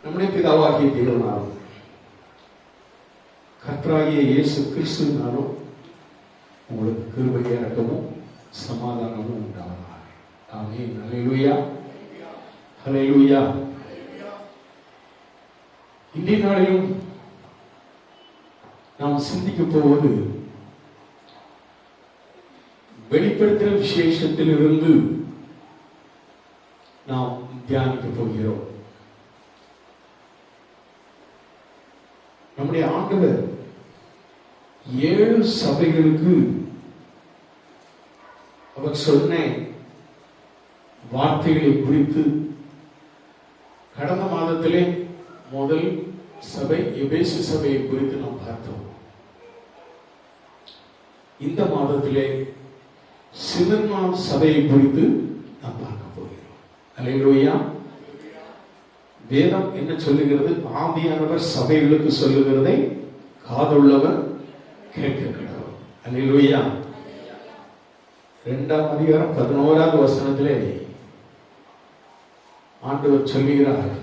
நம்முடைய பிதாவாகிய தேவனாலும் கர்த்தராகிய இயேசு கிறிஸ்துவினாலும் உங்களுக்கு கிருபை இரக்கமும் சமாதானமும் உண்டாவதாக. ஆமென். ஹல்லேலூயா, ஹல்லேலூயா. இன்றைய நாளிலும் நாம் சிந்திக்க போவது வெளிப்படுத்துகிற விசேஷத்திலிருந்து நாம் தியானிக்க போகிறோம். நம்முடைய ஆண்டவர் 7 சபைகளுக்கு அவர் சொன்ன வார்த்தைகளை குறித்து கடந்த மாதத்திலே முதல் சபை எபேசு சபையை குறித்து நாம் பார்த்தோம். இந்த மாதத்திலே சிமர்னா சபையை குறித்து நாம் பார்க்க போகிறோம். அல்லேலூயா. வேதம் என்ன சொல்லுகிறது? ஆவியானவர் சபைகளுக்கு சொல்லுகிறதை காதுள்ளவர் கேட்க கடவர். அல்லேலூயா. 2ஆம் அதிகாரம் 11வது வசனத்திலே ஆண்டவர் சொல்லுகிறார்,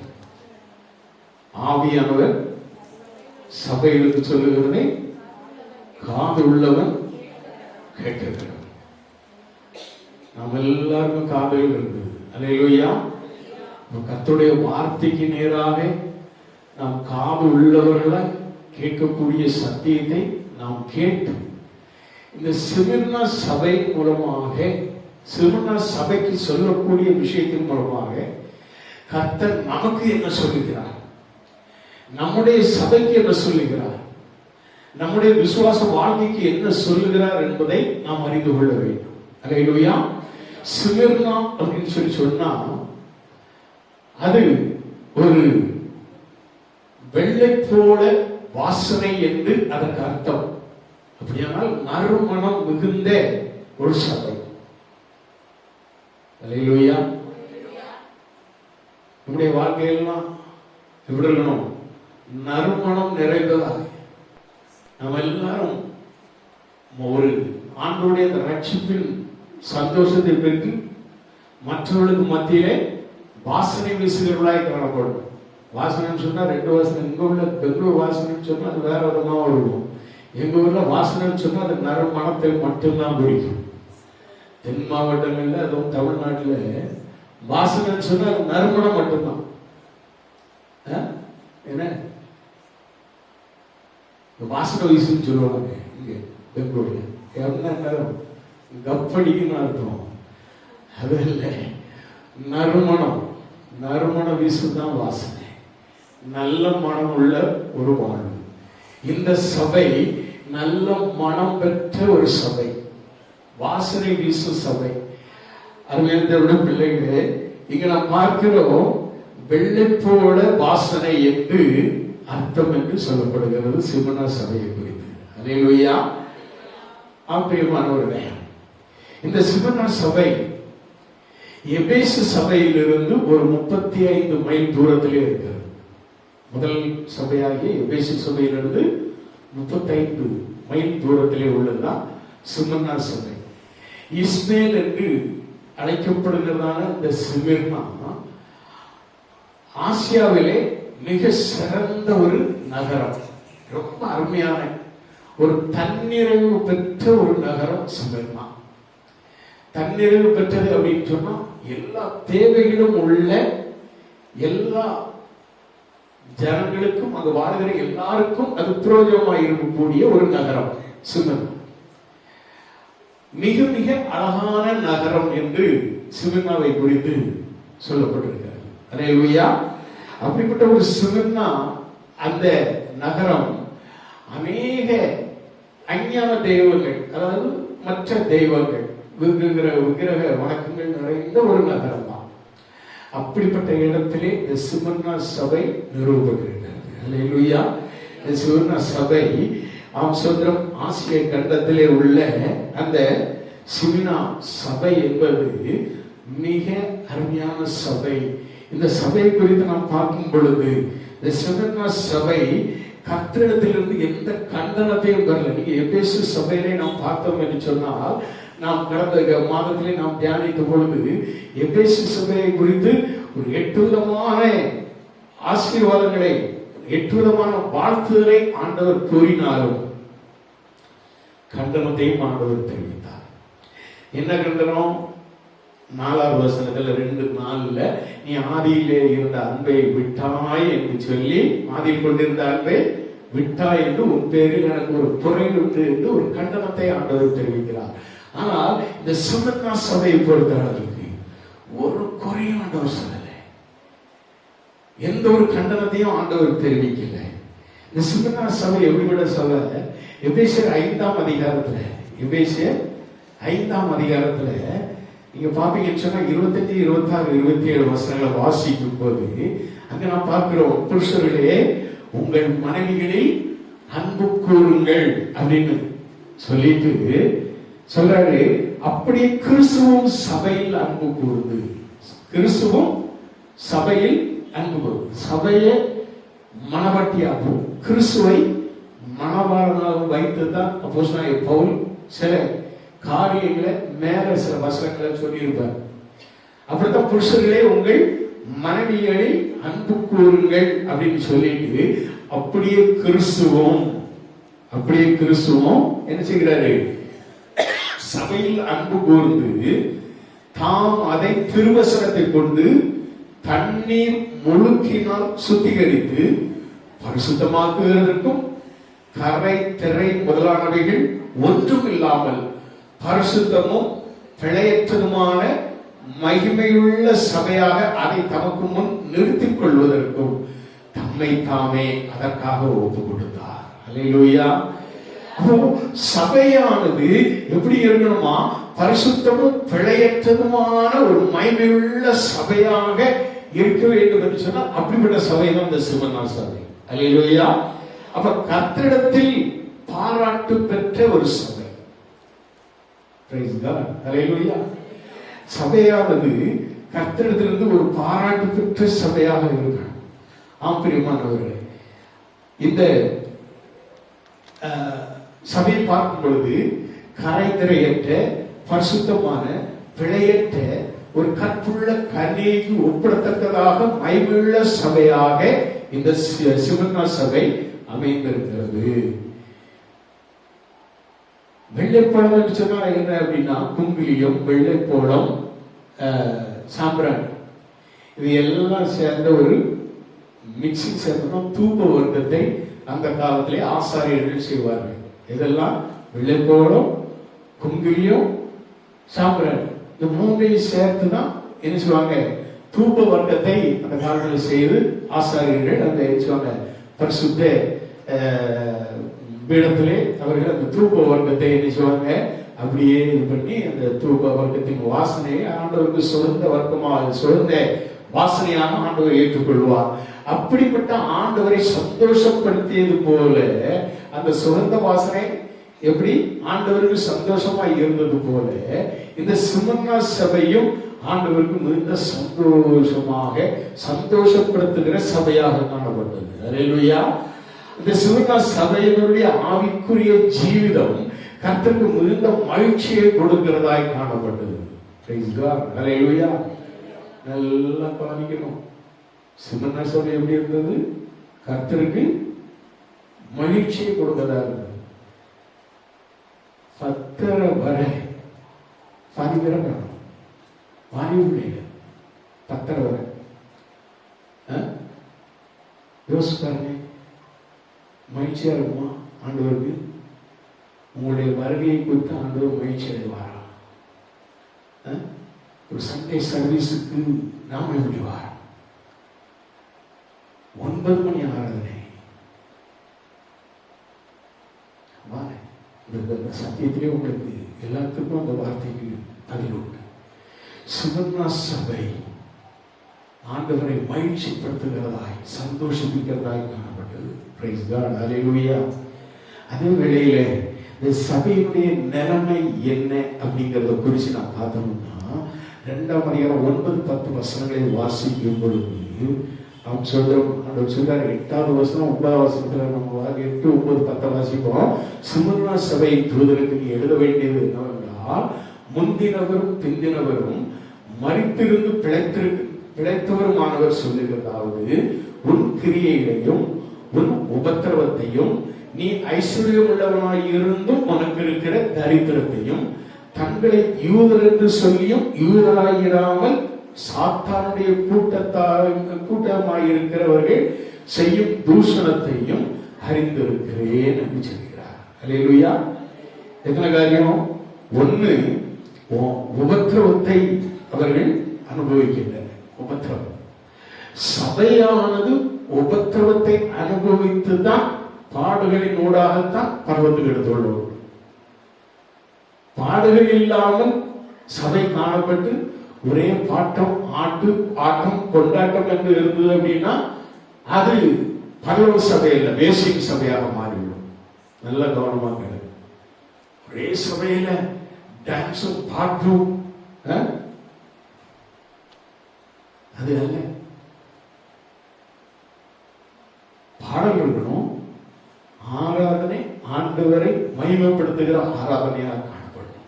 ஆவியானவர் சபைகளுக்கு சொல்லுகிறதை காது உள்ளவன் கேட்க கடவர். நம்ம எல்லாருக்கும் காதுகள் இருக்குது. அல்லேலூயா. கர்த்தருடைய வார்த்தைக்கு நேராக நாம் காது உள்ளவர்களை கேட்கக்கூடிய சத்தியத்தை நாம் கேட்டு இந்த சிமர்னா சபை மூலமாக, சிமர்னா சபைக்கு சொல்லக்கூடிய விஷயத்தின் மூலமாக கர்த்தர் நமக்கு என்ன சொல்லுகிறார், நம்முடைய சபைக்கு என்ன சொல்லுகிறார், நம்முடைய விசுவாச வாழ்க்கைக்கு என்ன சொல்லுகிறார் என்பதை நாம் அறிந்து கொள்ள வேண்டும். அல்லேலூயா. சிமர்னா அப்படின்னு சொன்னா அது ஒரு வெள்ளை போல வாசனை என்று அதற்கு அர்த்தம். அப்படியானால் நறுமணம் மிகுந்த ஒரு சபை. அல்லேலூயா. நம்முடைய வாழ்க்கையெல்லாம் எப்படி இருக்கணும்? நறுமணம் நிறைந்ததாக. நம்ம எல்லாரும் ஒரு ஆண்டோடைய ரட்சிப்பின் சந்தோஷத்தை பெற்று மற்றவர்களுக்கு மத்தியிலே வாசனை வீசுகிறவர்களாய் காணப்படும். வாசனைன்னு சொன்னா 2 வாசனை. எங்க உள்ள பெங்களூர் வாசனைன்னு சொன்னா அது வேற விதமாக இருக்கும். எங்க ஊர்ல வாசனைன்னு சொன்னா அது நறுமணத்தை மட்டும்தான் குறிக்கும். தென் மாவட்டங்கள்ல, அதுவும் தமிழ்நாட்டில் வாசனைன்னு சொன்னா அது நறுமணம் மட்டும்தான். என்ன வாசனை வீசுன்னு சொல்லுவாங்க இங்க பெங்களூர்ல. என்ன கப்படிக்குன்னு அர்த்தம். அது இல்லை, நறுமணம். நறுமணம் வீசுதான் வாசனை. நல்ல மனம் உள்ள ஒரு வாழ்வு. இந்த சபை நல்ல மனம் பெற்ற ஒரு சபை, வாசனை வீசும் சபை. அருமையான பிள்ளைகளே, இங்க நாம் பார்க்கிறோம் வெள்ளை போல வாசனை என்று அர்த்தம் என்று சொல்லப்படுகிறது சிமர்னா சபையை குறித்து. அல்லேலூயா. பிரியமானவர்களே, இந்த சிமர்னா சபை எபேசு சபையிலிருந்து ஒரு 35 மைல் தூரத்திலே இருக்கிறது. முதல் சபையாகிய எபேசு சபையிலிருந்து 35 மைல் தூரத்திலே உள்ளதுதான் சிமர்னா சபை. இஸ்மேல் என்று அழைக்கப்படுகிறதான இந்த சிமர்னா ஆசியாவிலே மிக சிறந்த ஒரு நகரம். ரொம்ப அருமையான ஒரு தன்னிறைவு பெற்ற ஒரு நகரம் சிமர்னா. தன்னிறைவு பெற்றது அப்படின்னு சொன்னா எல்லா தேவைகளும் உள்ள, எல்லா ஜனங்களுக்கும், அங்கு வாழ்கிற எல்லாருக்கும் அது பிரயோஜனமாக இருக்கக்கூடிய ஒரு நகரம் சிமர்னா. மிக மிக அழகான நகரம் என்று சிமர்னாவை குறித்து சொல்லப்பட்டிருக்கிறது. அல்லேலூயா. அப்படிப்பட்ட ஒரு சிமர்னா, அந்த நகரம் அநேக அஞ்ஞான தெய்வங்கள், அதாவது மற்ற தெய்வங்கள், விக்கிரக வணக்கங்கள் நிறைந்த ஒரு நகரம் தான். அப்படிப்பட்ட இடத்திலே இந்த சிமர்னா சபை நிறுவப்பட்டிருக்கிறது. அல்லேலூயா. இந்த சிமர்னா சபை சுதந்திரம் ஆசிய கண்டத்திலே உள்ள அந்த சிமர்னா சபை என்பது மிக அருமையான சபை. இந்த சபையை குறித்து நாம் பார்க்கும் பொழுது இந்த சிமர்னா சபை கர்த்தரிடத்திலிருந்து எந்த கண்டனத்தையும் பெறல. நீங்க எபேசு சபையிலே நாம் பார்த்தோம் என்று சொன்னால், நாம் கடந்த மாதத்திலே நாம் தியானித்த பொழுது எபேசு சபையை குறித்து ஒரு 8 விதமான ஆசீர்வாதங்களை 8 விதமான வாழ்த்துதலை ஆண்டவர் கூறினாலும் கண்டனத்தையும் ஆண்டவர் தெரிவித்தார். என்ன கண்டனம்? 4வது வசனத்துல 2:4 நீ ஆதியிலே இருந்த அன்பை விட்டாய் என்று சொல்லி, ஆதியில் கொண்டிருந்த அன்பை விட்டாய் என்று உன் பேரில் எனக்கு ஒரு குறை உண்டு என்று ஒரு கண்டனத்தை ஆண்டவர் தெரிவிக்கிறார். ஆனால் இந்த சுமன்னா சபையை பொறுத்தவர்களுக்கு ஒரு குறையும் ஆண்டவர் சொல்லல, எந்த ஒரு கண்டனத்தையும் ஆண்டவர் தெரிவிக்கல. இந்த சுமன்னா சபை எப்படிப்பட்ட சபை? எபேசியர் 5ஆம் அதிகாரத்துல, எபேசியர் 5ஆம் அதிகாரத்துல நீங்க பாப்பீங்கன்னு சொன்னா 25, 26, 27 வசனங்களை வாசிக்கும் போது அங்க நான் பார்க்கிறோம், புருஷர்களே உங்கள் மனைவிகளை அன்பு கூறுங்கள் அப்படின்னு சொல்லிட்டு சொல்றாரு. அப்படியே கிறிஸ்துவும் சபையில் அன்பு கூறுது. கிறிஸ்துவும் சபையில் அன்பு கூறுது. சபையை மணவாட்டியாகவும் கிறிஸ்துவை மணவாளனாகவும் வைத்துதான் அப்போஸ்தலனாகிய பவுல் சில காரியங்களை மேல சில வசனங்களை சொல்லியிருப்பார். அப்படித்தான் புருஷர்களே உங்கள் மனைவிகளை அன்பு கூறுங்கள் அப்படின்னு சொல்லிட்டு அப்படியே கிறிஸ்துவும் என்ன செய்கிறாரு? சபையில் அன்பு கூர்ந்து தாம் அதை திருவசனத்தை கொண்டு தண்ணீர் முழுக்கினால் சுத்திகரித்து பரிசுத்தமாக்குவதற்கும் கரை திரை முதலானவைகள் ஒன்றும் இல்லாமல் பரிசுத்தமும் பிழையற்றதுமான மகிமையுள்ள சபையாக அதை தமக்கு முன் நிறுத்திக் கொள்வதற்கும் தம்மை தாமே அதற்காக ஒப்பு கொடுத்தார். அல்லேலூயா. சபையானது எப்படி இருக்கணுமா? பரிசுத்தமும் பிழையற்றதுமான ஒரு மகிமையுள்ள சபையாக இருக்க வேண்டும் என்று சொன்னால் அப்படிப்பட்ட சபை தான் இந்த சிவனா சபை. அல்லேலூயா. அப்ப கர்த்தரிடத்தில் பாராட்டு பெற்ற ஒரு சபை. அல்லேலூயா. சபையானது கர்த்தரிடத்திலிருந்து ஒரு பாராட்டு பெற்ற சபையாக இருக்கணும். ஆம் பிரியமானவர்களே, இந்த சபையை பார்க்கும் பொழுது கரைதிரையற்ற பரிசுத்தமான பிழையற்ற ஒரு கற்புள்ள கன்னிகைக்கு ஒப்பிடத்தக்கதாக மகிமையுள்ள சபையாக இந்த சிவனா சபை அமைந்திருக்கிறது. வெள்ளைப்பழம் என்று சொன்னா என்ன அப்படின்னா, குங்குலியம், வெள்ளைப்பழம், சாம்பிராணி, இது எல்லாம் சேர்ந்த ஒரு மிக்சிங் சேர்ந்தோம். தூப வர்க்கத்தை அந்த காலத்திலே ஆசாரியர்கள் செய்வார்கள். இதெல்லாம் வெள்ளைப்பழம், குங்குலியம், சாம்பிராணி, இந்த மூன்றையும் சேர்த்துதான் என்ன செய்வாங்க? தூப வர்க்கத்தை அந்த காலத்தில் செய்து ஆசாரியர்கள் அந்த என்ன செய்வாங்க? பரிசுத்த பீடத்திலே அவர்கள் அந்த தூப வர்க்கத்தை என்ன செய்வாங்க? அப்படியே இது பண்ணி அந்த தூப வர்க்கத்தின் வாசனையை ஆண்டவருக்கு சுகந்த வர்க்கமாக, சுகந்த வாசனையாக ஆண்டவர் ஏற்றுக்கொள்வார். அப்படிப்பட்ட ஆண்டவரை சந்தோஷப்படுத்தியது போல அந்த சுகந்த வாசனை எப்படி ஆண்டவருக்கு சந்தோஷமா இருந்தது போல இந்த சிமன்னா சபையும் ஆண்டவருக்கு மிகுந்த சந்தோஷமாக சந்தோஷப்படுத்துகிற சபையாக காணப்பட்டது. அல்லேலூயா. இந்த சிவனா சபையினுடைய ஆவிக்குரிய ஜீவிதம் கர்த்தருக்கு மிகுந்த மகிழ்ச்சியை கொடுக்கிறதாய் காணப்பட்டது. Praise God. அல்லேலூயா. நல்லா கவனிக்கணும். சிவனா சபை எப்படி இருந்தது? கர்த்தருக்கு மகிழ்ச்சியை கொடுக்கிறதா இருந்தது. 10 வரை வாயுடைய 10 வரை யோசிப்பாருங்க. மகிழ்ச்சியா இருக்குமா ஆண்டவருக்கு? உங்களுடைய வருகையை குறித்து ஆண்டவர் மகிழ்ச்சி அடைவாரா? ஒரு சண்டே சர்வீஸுக்கு நாம எப்படி வார? 9 மணி ஆராதனை. சத்தியத்திலே உங்களுக்கு எல்லாத்துக்கும் அந்த வார்த்தைக்கு பதில் உண்டு. சிவனா சபை ஆண்டவரை மகிழ்ச்சிப்படுத்துகிறதாய் சந்தோஷிக்கிறதாய் காணப்பட்டது. Praise God. அல்லேலூயா. அதே வேளையில இந்த சபையினுடைய நிலைமை என்ன அப்படிங்கிறத குறித்து நான் பார்த்தோம்னா 2ஆம் அதிகாரம் 9, 10 வசனங்களை வாசிக்கும் பொழுது நாம் சொல்றோம். ஆண்டவர் சொல்றாரு 8வது வசனம் 9வது வசனத்துல நம்ம 8, 9, 10 வாசிப்போம். சிமர்னா சபை தூதருக்கு நீ எழுத வேண்டியது என்னவென்றால், முந்தினவரும் பிந்தினவரும் மரித்திருந்து பிழைத்தவருமானவர் சொல்லுகிறதாவது, உன் கிரியைகளையும் உன் உபத்திரவத்தையும் நீ ஐஸ்வர்யம் உள்ளவனாய் இருந்தும் உனக்கு இருக்கிற தரித்திரத்தையும் தங்களை யூதர் என்று சொல்லியும் யூதராயிராமல் சாத்தானுடைய கூட்டமாயிருக்கிறவர்கள் செய்யும் தூஷணத்தையும் அறிந்திருக்கிறேன் என்று சொல்கிறார். அல்லேலூயா. எத்தனை காரியம்? ஒண்ணு, உபத்திரவத்தை அவர்கள் அனுபவிக்கின்றனர். உபத்திரவம், சபையானது உபத்திரவத்தை அனுபவித்துதான் பாடுகளின் ஊடாகத்தான் பர்வத்துக்கு எடுத்துள்ளோம். பாடுகள் இல்லாமல் சபை காணப்பட்டு ஒரே பாட்டம் ஆட்டம் கொண்டாட்டம் என்று இருந்தது அப்படின்னா அது பரலோக சபை இல்ல, வேசிங் சபையாக மாறிவிடும். நல்ல கவனமாக ஒரே சபையில டான்ஸும் பாட்டும் அது அல்ல. பாடல் இருக்கணும். ஆராதனை ஆண்டவரை மகிமைப்படுத்துகிற ஆராதனையாக காணப்படும்.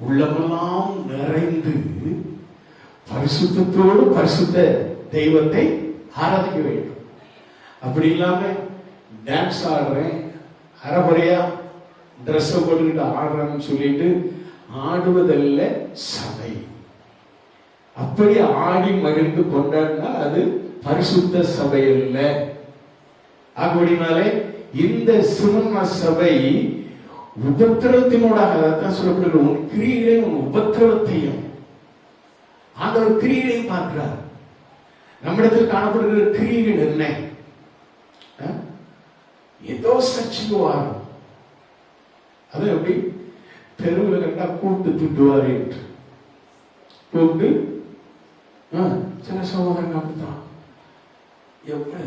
உள்ளமெல்லாம் நிறைந்து பரிசுத்தத்தோடு பரிசுத்த தெய்வத்தை ஆராதிக்க வேண்டும். அப்படி இல்லாம டான்ஸ் ஆடுறேன், அரைபறையா ட்ரெஸ் போட்டுக்கிட்டு ஆடுறேன்னு சொல்லிட்டு ஆடுவதல்ல சபை. அப்படி ஆடி மகிழ்ந்து கொண்டாடினா அது பரிசுத்த சபை அல்ல. அப்படினாலே இந்த சிமன்மா சபை உபத்திரத்தினோட அதான் சொல்லப்படுகிற உன் கிரியைகளையும் உன் உபத்திரவத்தையும் ஆண்டவர் கிரியைகளையும் பார்க்கிறார். நம்மிடத்தில் காணப்படுகிற கிரியைகள் என்ன? ஏதோ சர்ச்சுக்கு வாரம், அது எப்படி தெருவில் கண்டா கூப்பிட்டு திட்டுவாரு என்று கூப்பிட்டு சில சகோதரங்க அப்படித்தான். எப்படி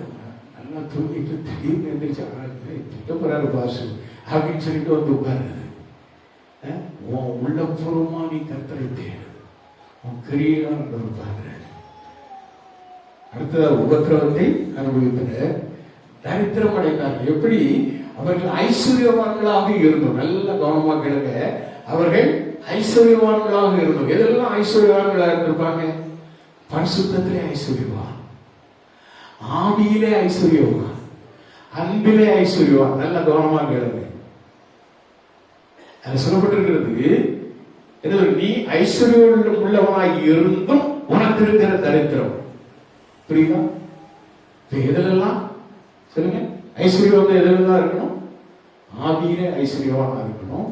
நல்லா தூங்கிட்டு திடீர்னு எந்திரிச்சு திட்டப்படுறாரு பாசு அப்படின்னு சொல்லிட்டு வந்து உட்காருது. உன் உள்ளபூர்வமா நீ கர்த்தரை தேடு, உன் கிரியைதான் பார்க்கிறாரு. அடுத்ததா உபத்திரவத்தை அனுபவிக்கிற தரித்திரம் அடைந்தார்கள். எப்படி? அவர்கள் ஐஸ்வர்யவான்களாக இருந்தோம். நல்ல கவனமாக கிடங்க. அவர்கள் ஐஸ்வர்யவான்களாக இருந்தோம். எதெல்லாம் ஐஸ்வர்யவான்களாக இருந்திருப்பாங்க? பரிசுத்தத்திலே ஐஸ்வர்யவான், ஆவியிலே ஐஸ்வர்யவான், அன்பிலே ஐஸ்வர்யவான். நல்ல கவனமாக கிடங்க. அது சொல்லப்பட்டிருக்கிறது. நீ ஐஸ்வர்யம் உள்ளவனாய் இருந்தும் உனக்கு இருக்கிற தரித்திரம். புரியுதா? எதிலெல்லாம் சொல்லுங்க. ஐஸ்வர்யம் எதிலெல்லாம் இருக்கணும்? ஆவியிலே ஐஸ்வர்யவானா இருக்கணும்,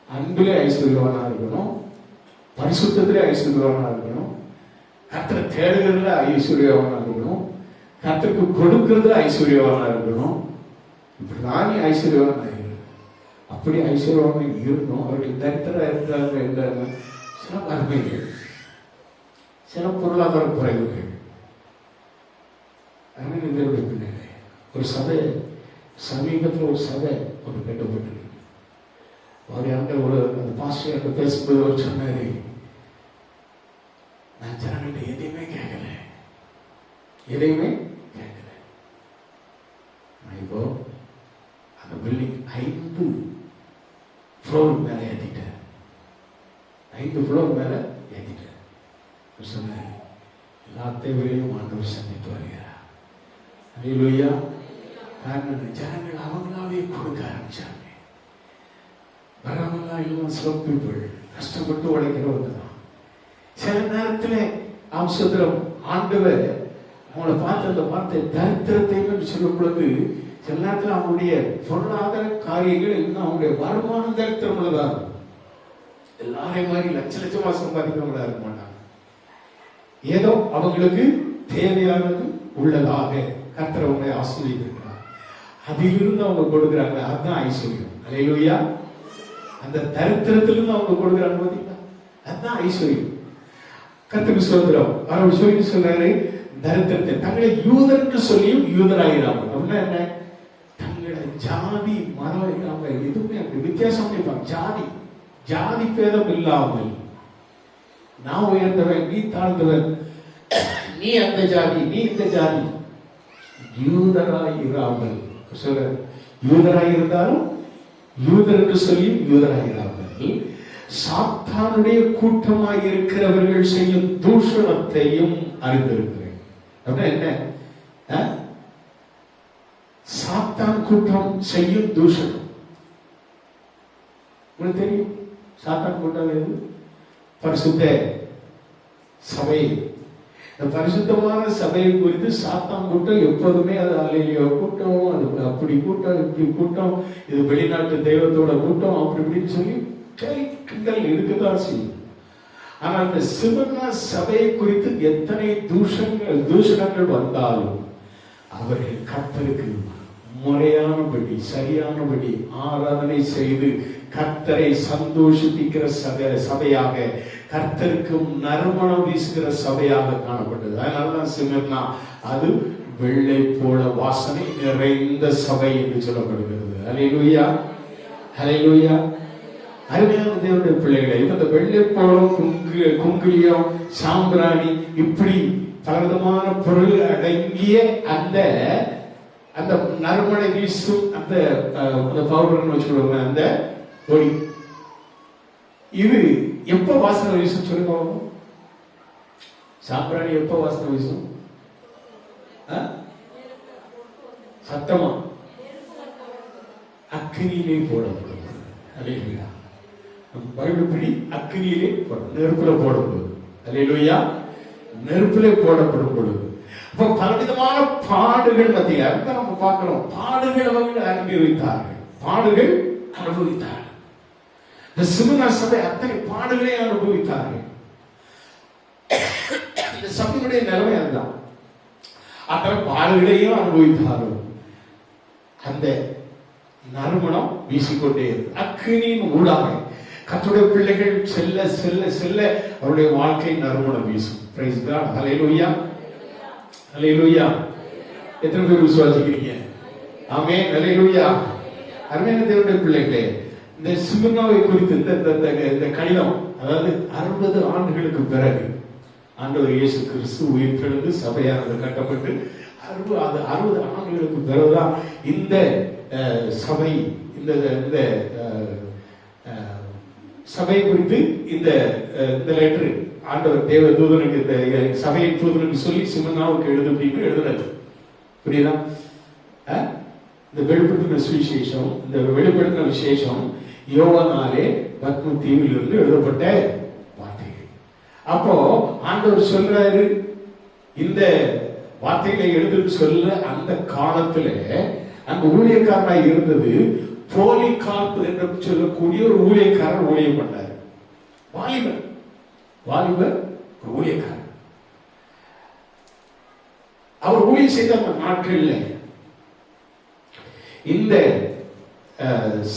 அன்பிலே ஐஸ்வர்யவானா இருக்கணும், பரிசுத்தத்திலே ஐஸ்வர்யவானா இருக்கணும், கர்த்தரை தேடுகிறதுல ஐஸ்வர்யவானா இருக்கணும், கர்த்தருக்கு கொடுக்கிறதுல ஐஸ்வர்யவானா இருக்கணும். இப்படிதான் நீ ஐஸ்வர்யவானா இருக்கணும். அப்படி ஐஸ்வர்யவானா இருக்கணும். அவர்கள் தரித்திரம் இருக்கிறாங்க என்றாங்க. சில வறுமைகள், சில பொருளாதார குறைவுகள். பின்னாடி ஒரு சபை, சமீபத்தில் ஒரு சபை ஒரு கட்டப்பட்டு அவர் யார்கிட்ட ஒரு பாஸ்டர் பேசும்போது அவர் சொன்னாரு, நான் ஜனங்கள்ட்ட எதையுமே கேட்கல, எதையுமே கேட்கல. நான் இப்போ அந்த பில்டிங் 5 ஃப்ளோர் மேல ஏற்றிட்டேன், 5 ஃப்ளோர் மேல ஏற்றிட்டேன். சொன்னாரு, எல்லா தேவைகளையும் ஆண்டவர் சந்தித்து வருகிறார். அல்லேலூயா. காரணம் ஜனங்கள் அவங்களாவே கொடுக்க ஆரம்பிச்சாங்க. வரவங்களா எல்லாம் சில பீப்புள் கஷ்டப்பட்டு உழைக்கிறவங்க தான். சில நேரத்தில் அவசரம் ஆண்டவர் அவங்கள பார்த்து அந்த வார்த்தை தரித்திரத்தை சொல்லும் பொழுது சில நேரத்தில் அவங்களுடைய பொருளாதார காரியங்கள் இல்லைன்னா அவங்களுடைய வருமானம் தரித்திரம் உள்ளதா இருக்கும். எல்லாரையும் மாதிரி லட்ச லட்சமா சம்பாதிக்கிறவங்களா இருக்க மாட்டாங்க. ஏதோ அவங்களுக்கு தேவையானது உள்ளதாக கர்த்தர் அவங்களை ஆசீர்வதிக்கிறார். அதிலிருந்து அவங்க கொடுக்குறாங்க. அதுதான் ஐஸ்வர்யம். அல்லேலூயா. அந்த தரித்திரத்திலிருந்து அவங்க கொடுக்குறாங்க பார்த்தீங்களா, அதுதான் ஐஸ்வர்யம். கர்த்தருக்கு ஸ்தோத்திரம். அவர் சொல்லி சொல்றாரு, தரித்திரத்தை தங்களை யூதர் என்று சொல்லியும் யூதராகிறாங்க. அப்படின்னா என்ன? தங்களை ஜாதி மரம் இல்லாம எதுவுமே அப்படி வித்தியாசம் பண்ணிப்பாங்க. ஜாதி பேதம் இல்லாமல் நான் உயர்ந்தவன், நீ தாழ்ந்தவன், நீ அந்த ஜாதி, நீ இந்த ஜாதி, யூதராயிராமல் சொல்ற. யூதராயிருந்தாலும் யூதர் என்று சொல்லி யூதராயிராமல் சாத்தானுடைய கூட்டமாய் இருக்கிறவர்கள் செய்யும் தூஷணத்தையும் அறிந்திருக்கிறேன். அப்படின்னா என்ன? சாத்தான் கூட்டம் செய்யும் தூஷணம் உங்களுக்கு தெரியும். சாத்தான் கூட்டம் எது? பரிசுத்த சபை. பரிசுத்தமான சபையை குறித்து சாத்தான் கூட்டம் எப்போதுமே அது அலையிலையோ கூட்டம், அது அப்படி கூட்டம், இப்படி கூட்டம், இது வெளிநாட்டு தெய்வத்தோட கூட்டம், அப்படி இப்படின்னு சொல்லி கிண்டல் இருக்குதான் செய்யும். ஆனால் இந்த சிவனா சபையை குறித்து எத்தனை தூஷணங்கள் வந்தாலும் அவர்கள் கர்த்தருக்கு முறையானபடி சரியானபடி ஆராதனை செய்து கர்த்தரை சந்தோஷிப்பிக்கிற சபையாக, கர்த்தருக்கு நறுமணம் வீசுகிற சபையாக காணப்பட்டது. அதனாலதான் சிமர்னா அது வெள்ளை போல வாசனை நிறைந்த சபை என்று சொல்லப்படுகிறது. ஹல்லேலூயா, ஹல்லேலூயா. அருமையான தேவனுடைய பிள்ளைகளை, இந்த வெள்ளை போலம், குங்குலியம், சாம்பிராணி, இப்படி பலவிதமான பொருள் அடங்கிய அந்த அந்த நறுமணை வீசும் அந்த பவுடர்னு வச்சுக்கோங்க, அந்த பொடி, இது எப்ப வாசனை வீசும் சொல்லுங்க. சாம்பிராணி எப்ப வாசனை வீசும்? சத்தமா அக்கினியிலே போடப்படும். அல்லேலூயா. பைபிள் படி அக்கினியிலே நெருப்புல போடப்படுது. அல்லேலூயா. நெருப்பிலே போடப்படும் பொழுது அப்ப பலவிதமான பாடுகள் மத்திய நம்ம பார்க்கிறோம். பாடுகள் அவர்கள் அனுபவித்தார்கள், பாடுகள் அனுபவித்தார்கள். இந்த சிமனா சபை அத்தனை பாடுகளை அனுபவித்தார்கள். இந்த சபையுடைய நிலைமை அதுதான். அத்தனை பாடுகளையும் அனுபவித்தார்கள். அந்த நறுமணம் வீசிக்கொண்டே இருக்கு. அக்கினியின் ஊடாக கர்த்தருடைய பிள்ளைகள் செல்ல செல்ல செல்ல அவருடைய வாழ்க்கை நறுமணம் வீசும். Praise God. Hallelujah, hallelujah. எத்தனை பேர் விசுவாசிக்கிறீங்க? ஆமென், ஹல்லேலூயா. அருமையான தேவனுடைய பிள்ளைகளே, இந்த சிமனாவை குறித்து இந்த கடிதம், அதாவது 60 ஆண்டுகளுக்கு பிறகு ஆண்டவர் இயேசு கிறிஸ்து உயிர் தெழுந்து சபையானது கட்டப்பட்டு 60 ஆண்டுகளுக்கு பிறகுதான் இந்த சபை, இந்த சபை குறித்து இந்த லெட்டர் ஆண்டவர் தேவ தூதனுக்கு, இந்த சபையின் தூதனுக்கு சொல்லி சிமனாவுக்கு எழுதுனது. புரியுதா? இந்த வெளிப்படுத்தின சுவிசேஷம், இந்த வெளிப்படுத்தின விசேஷம் யோவானாலே பத்ம தீவில் இருந்து எழுதப்பட்ட வார்த்தைகள். அப்போ ஆண்டவர் சொல்றாரு, இந்த வார்த்தைகளை எழுதுன்னு சொல்ல அந்த காலத்துல அந்த ஊழியக்காரனாய் இருந்தது போலிகார்ப் என்று சொல்லக்கூடிய ஒரு ஊழியக்காரர் ஊழியம் பண்ணார். வாலிபர் ஒரு ஊழியக்காரர். அவர் ஊழியம் செய்த அந்த நாட்கள்ல இந்த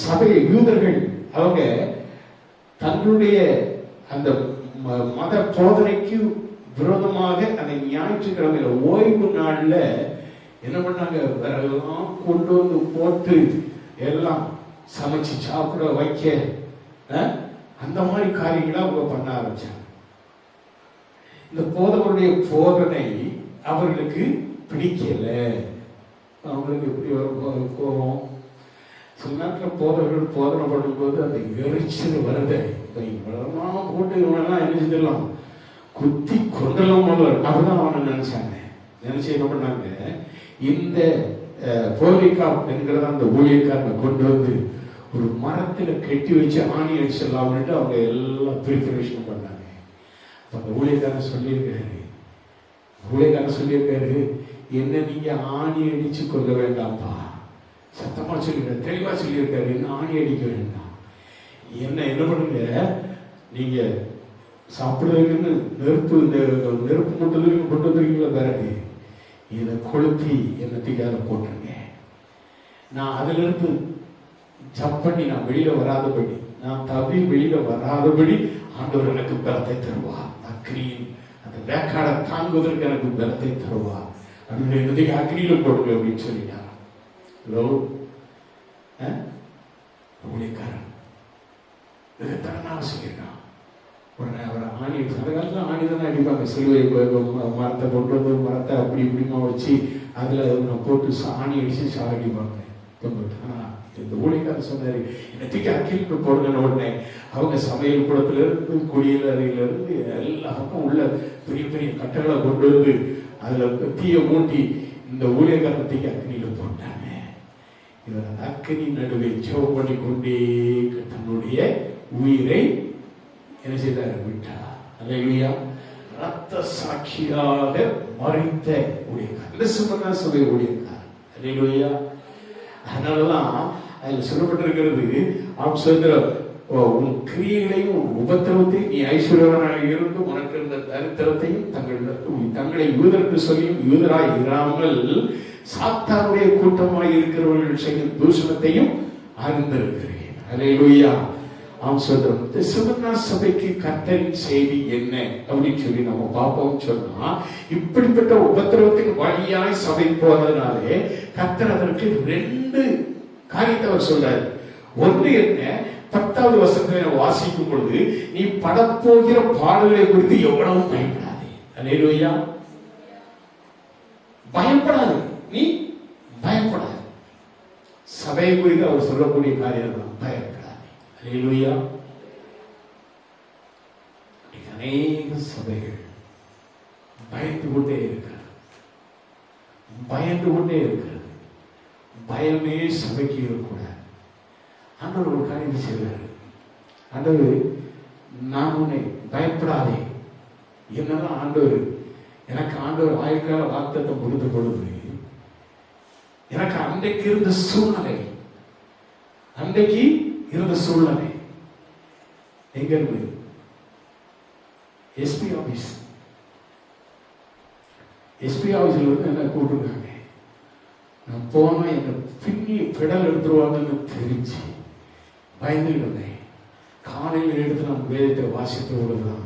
சபை யூதர்கள் அவங்க தன்னுடைய அந்த மத போதனைக்கு விரோதமாக அந்த ஞாயிற்றுக்கிழமையில ஓய்வு நாள்ல என்ன பண்ணாங்க, விறகெல்லாம் கொண்டு வந்து போட்டு எல்லாம் சமைச்சு சாப்பிட வைக்க, அந்த மாதிரி காரியங்களை அவங்க பண்ண ஆரம்பிச்சாங்க. இந்த போதவருடைய போதனை அவர்களுக்கு பிடிக்கல. அவங்களுக்கு எப்படி ஒரு கோபம், சில நேரத்தில் போதவர்கள் போதனை பண்ணும்போது அந்த எரிச்சல் வருது. இவ்வளவுலாம் போட்டு இவனெல்லாம் என்ன செஞ்சிடலாம், குத்தி கொண்டலாம் அப்படிதான் அவனை நினைச்சாங்க. நினைச்சு என்ன பண்ணாங்க, இந்த போலிகார்ப் என்கிறத அந்த ஊழியக்காரனை கொண்டு வந்து ஒரு மரத்துல கட்டி வச்சு ஆணி அடிச்சிடலாம்னுட்டு அவங்க எல்லாம் ப்ரிப்பரேஷன் பண்ணாங்க. அந்த ஊழியக்காரன் சொல்லியிருக்காரு, என்ன நீங்க ஆணி அடிச்சு கொள்ள வேண்டாம்ப்பா, சத்தமா சொல்லிருக்காரு, தெளிவா சொல்லியிருக்காரு, என்ன ஆணி அடிக்க வேண்டாம், என்ன பண்ணுங்க, நீங்க சாப்பிடுவீங்கன்னு நெருப்பு, இந்த நெருப்பு மூட்டதுக்கு கொண்டு வந்துருக்கீங்களா பிறகு, இதை கொளுத்தி என்னத்துக்காக போட்டுருங்க. நான் அதுல இருந்து ஜம்ப் பண்ணி நான் வெளியில வராதபடி, நான் தவி வெளியில வராதபடி ஆண்டவர் எனக்கு பலத்தை தருவார். அக்னியின் அந்த வேக்காடை தாங்குவதற்கு எனக்கு பலத்தை தருவார் அப்படின்னு என்னதுக்கு அக்னியில போடுங்க அப்படின்னு சொல்லிட்டார். ஹலோ, ஊழியக்காரன் சொல்லியிருக்கான். உடனே அவரை ஆணி, அந்த காலத்துல ஆணி தானே அடிப்பாங்க, சிலுவை மரத்தை கொண்டு வந்து மரத்தை அப்படி இப்படிமா வச்சு அதுல போட்டு ஆணி அடிச்சு சாடிப்பாங்க. இந்த ஊழியக்காரர் சொன்னாரு, என்னத்துக்கு அக்கிலுக்கு போடுங்கன்னு. உடனே அவங்க சமையல் குளத்துல இருந்து, குடியல் அறையில இருந்து எல்லாருக்கும் உள்ள பெரிய பெரிய கட்டைகளை கொண்டு வந்து அதுல தீய மூட்டி இந்த ஊழியக்காரத்தை அக்னியில போட்டாங்க. இவர் அக்னி நடுவே ஜெபம் பண்ணி கொண்டே தன்னுடைய உயிரை என்ன செய்தார்? விட்டார். அல்லேலூயா. ரத்த சாட்சியாக மறித்த ஊழியக்காரர், இந்த சுமன்னா சபை ஊழியக்காரர். அல்லேலூயா. அதனாலதான் அதுல சொல்லப்பட்டிருக்கிறது, ஆம் சுதந்திரம், உன் கிரியைகளையும் உபத்திரவத்தையும் நீ ஐஸ்வர்யவனாக இருந்து உனக்கு இருந்த தரித்திரத்தையும் தங்களை யூதருக்கு சொல்லியும் யூதராய் இராமல் சாத்தானுடைய கூட்டமாய் இருக்கிறவர்கள் செய்யும் தூஷணத்தையும் அறிந்திருக்கிறேன். அல்லேலூயா. ஆம் சுதந்திரம். சுமன்னா சபைக்கு கர்த்தரின் செய்தி என்ன அப்படின்னு சொல்லி நம்ம பார்ப்போம். சொன்னா இப்படிப்பட்ட உபத்திரவத்தின் வழியாய் சபை போனதுனாலே கர்த்தர் அதற்கு 2 காரியத்தை அவர் சொல்றாரு. ஒன்று என்ன? 10வது வசனத்தை வாசிக்கும் பொழுது, நீ படப்போகிற பாடுகளை குறித்து எவ்வளவு பயப்படாதே. அல்லேலூயா. பயப்படாது, நீ பயப்படாது. சபை குறித்து அவர் சொல்லக்கூடிய காரியம் தான், பயப்படாது. அல்லேலூயா. அநேக சபைகள் பயந்து கொண்டே இருக்கிறது, பயந்து கொண்டே இருக்கிறது. பயமே சபைக்கு இருக்கக்கூடாது. ஆண்டவர் ஒரு காரியம் செய்வார். ஆண்டவர், நான் உன்னை பயப்படாதே. என்னதான் ஆண்டவர் எனக்கு ஆண்டவர் ஆயுள்கால வார்த்தத்தை கொடுத்த பொழுது எனக்கு அன்றைக்கு இருந்த சூழ்நிலை எங்க இருந்து? எஸ்பி ஆபீஸ்ல இருந்து என்ன கூப்பிட்டுருக்காங்க. நான் போனா என்ன பின்னி பெடல் எடுத்துருவாங்கன்னு தெரிஞ்சு பயந்துகிட்டு இருந்தேன். காலையில் எடுத்து நம்ம வேதத்தை வாசித்த பொழுதுதான்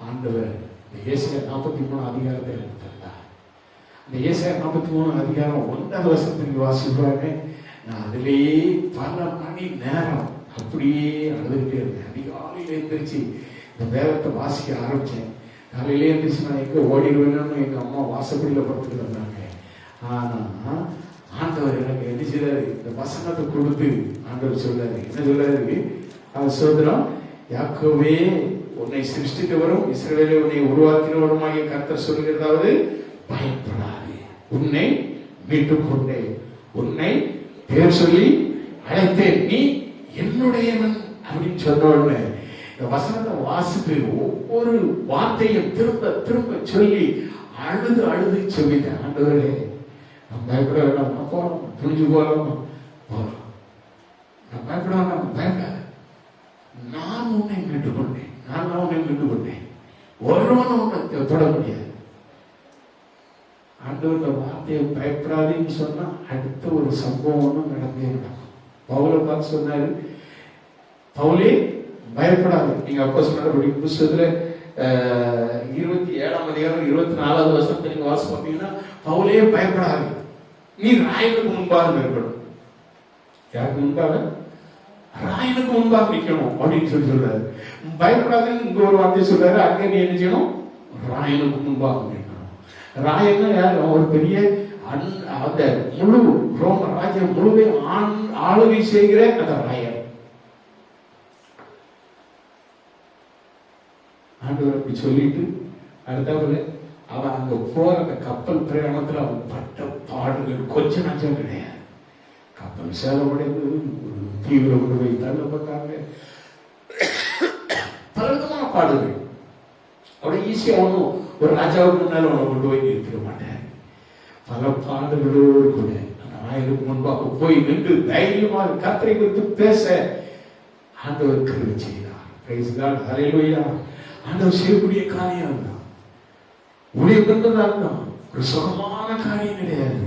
ஆண்டவர் ஏசாயா 43 அதிகாரத்தை எடுத்தார். அந்த ஏசாயா 43 அதிகாரம் 1வது வசனத்துக்கு வாசிப்பாங்க. நான் அதிலேயே பல மணி நேரம் அப்படியே அழுதுகிட்டே இருந்தேன். அதிகாலையில் எழுந்திரிச்சு இந்த வேதத்தை வாசிக்க ஆரம்பிச்சேன். காலையிலே எழுந்திரிச்சு நான் எங்க ஓடிடுவேன்னு எங்க அம்மா வாசப்படியில் படுத்துட்டு இருந்தாங்க. ஆனா ஆண்டவர் எனக்கு என்ன செய்றாரு? இந்த வசனத்தை கொடுத்து ஆண்டவர் சொல்றாரு. என்ன சொல்றாரு? அவர் சோதரம், யாக்கோபே உன்னை சிருஷ்டித்தவரும் இஸ்ரவேலை உன்னை உருவாக்கினவருமாகிய கர்த்தர் சொல்கிறதாவது, பயப்படாதே, உன்னை மீட்டுக் கொண்டேன், உன்னை பேர் சொல்லி அழைத்தேன், நீ என்னுடையவன் அப்படின்னு சொன்ன உடனே இந்த வசனத்தை வாசித்து ஒவ்வொரு வார்த்தையும் திரும்ப திரும்ப சொல்லி அழுது சொல்லிட்டேன். ஆண்டவரே, நான் பயப்பட வேண்டாம், நான் போறோம், துணிஞ்சு போறோம், நான் பயப்பட வேண்டாம், பயப்படாத, நான் உன்னை மீட்டுக் கொண்டேன், நான் உன்னை மீட்டுக் கொண்டேன், ஒருவனும் உன்னை தொட முடியாது. ஆண்டவர் வார்த்தையை பயப்படாதேன்னு சொன்னா அடுத்த ஒரு சம்பவம் ஒன்றும் நடந்தே நடக்கும். பவுலை பார்த்து சொன்னாரு, பவுலே பயப்படாது. நீங்க அப்போஸ்தலர் புத்தகத்துல 27ஆம் அதிகாரம் 24வது வசனத்தை நீங்க வாசிச்சு பார்த்தீங்கன்னா, பவுலே பயப்படாது, நீ ராயனுக்கு முன்பாக நிற்கணும். யாருக்கு முன்பாக? ராயனுக்கு முன்பாக நிற்கணும் அப்படின்னு சொல்றாரு. பயப்படாதுன்னு இங்க ஒரு வார்த்தை சொல்றாரு. அங்கே நீ என்ன செய்யணும்? ராயனுக்கு முன்பாக நிற்கணும். ராயன்னா யார்? ஒரு பெரிய அந்த முழு ரோம ராஜ்யம் முழுவே ஆளுகை செய்கிற அந்த ராயன். ஆண்டவர் அப்படி சொல்லிட்டு அடுத்தவரு அவன் அங்க போற அந்த கப்பல் பிரயாணத்துல அவன் பட்ட பாடுகள் கொஞ்சம் நஞ்சம் கிடையாது. கப்பல் சேதமடைந்தது, ஒரு தீவிர உணவை தள்ளப்பட்டாங்க, பலவிதமான பாடுகள். அவ்வளவு ஈஸியா ஒன்றும் ஒரு ராஜாவுக்கு முன்னால அவனை கொண்டு போய் நிறுத்திட மாட்டேன். பல பாடுகளோடு கூட அந்த ஆயிரம் முன்பாக போய் நின்று தைரியமாக கர்த்தரை குறித்து பேச ஆண்டவர் கிருபை செய்தார். பிரைஸ் காட், ஹல்லேலூயா. ஆண்டவர் செய்யக்கூடிய காரியம் தான், ஊழியம் பண்றதால் தான். ஒரு சுகமான காரியம் கிடையாது,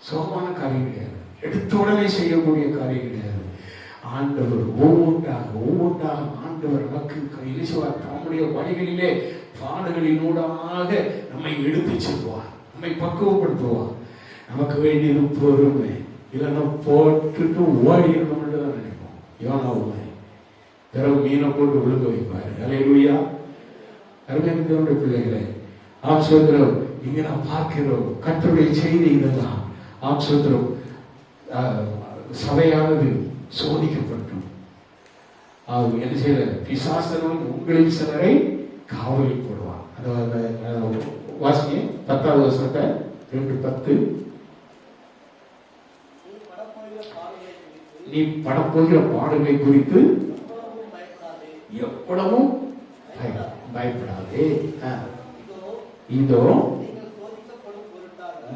சுகமான காரியம் கிடையாது, எடுத்த உடனே செய்யக்கூடிய காரியம் கிடையாது. ஆண்டவர் ஒவ்வொன்றாக ஆண்டவர் நமக்கு இயேசுவார் தம்முடைய வழிகளிலே பாடுகளினூடாக நம்மை எடுத்து செல்வார், நம்மை பக்குவப்படுத்துவார். நமக்கு வேண்டியது பொறுமை. இல்லைன்னா போட்டுட்டு ஓடிடணும்னு தான் நினைப்போம். யோனாவுமே பிறகு மீனை போட்டு விழுங்க வைப்பாரு. ஹல்லேலூயா. அருமையான தேவனுடைய பிள்ளைகளே, ஆம் சோதரம், இங்க நாம் பார்க்கிறோம் கர்த்தருடைய செய்தி இதுதான். ஆம் சோதரம், சபையானது சோதிக்கப்பட்டோம். என்ன செய்யற? பிசாசனும் உங்களில் சிலரை காவலில் போடுவான். வாசிங்க 10வது வசனத்தை. 2:10. நீ படப்போகிற பாடுகளை குறித்து எவ்வளவும் பயப்படாதே. இதோ